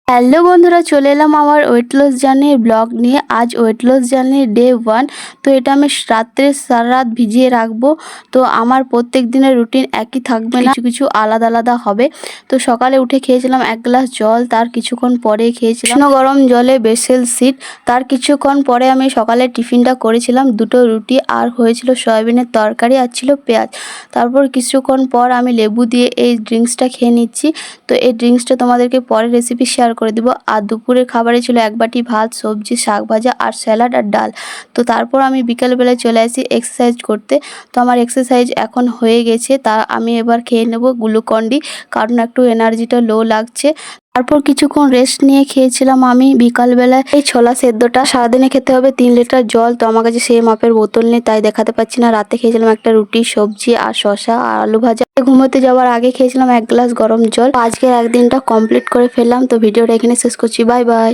Hello বন্ধুরা, চলে এলাম আমার ওয়েট লস জার্নির ব্লগ নিয়ে। আজ ওয়েট লস জার্নির ডে 1। তো এটা আমি রাত্রে সারা রাত ভিজিয়ে রাখবো। তো আমার প্রত্যেক দিনের রুটিন একই থাকবে না, কিছু কিছু আলাদা আলাদা হবে। তো সকালে উঠে খেয়েছিলাম 1 গ্লাস জল, তার কিছুক্ষণ পরে খেয়েছিলাম গরম জলে বেসেল সিড। তার কিছুক্ষণ পরে আমি সকালে টিফিনটা করেছিলাম 2টো রুটি, আর হয়েছিল সয়াবিনের তরকারি, আর ছিল পেঁয়াজ। তারপর কিছুক্ষণ পর আমি লেবু দিয়ে এই ড্রিঙ্কসটা খেয়ে নিচ্ছি। তো এই ড্রিঙ্কসটা তোমাদেরকে পরে রেসিপি শেয়ার করে দিব। আর দুপুরের খাবারে ছিল 1 বাটি ভাত, সবজি, শাক ভাজা আর স্যালাড আর ডাল। তো তারপর আমি বিকেলবেলায় চলে আসি এক্সারসাইজ করতে। তো আমার এক্সারসাইজ এখন হয়ে গেছে, তা আমি এবার খেয়ে নেব গ্লুকন-ডি, কারণ একটু এনার্জিটা লো লাগছে। তারপর কিছুক্ষণ রেস্ট নিয়ে খেয়েছিলাম আমি বিকালবেলায় এই ছোলা সেদ্ধটা। সারাদিনে খেতে হবে 3 লিটার জল, তো আমার কাছে সেই মাপের বোতল নেই, তাই দেখাতে পাচ্ছি না। রাতে খেয়েছিলাম একটা রুটি, সবজি আর শসা আর আলু ভাজা। ঘুমোতে যাওয়ার আগে খেয়েছিলাম 1 গ্লাস গরম জল। আজকের একদিনটা কমপ্লিট করে ফেললাম। তো ভিডিওটা এখানে শেষ করছি। Bye bye.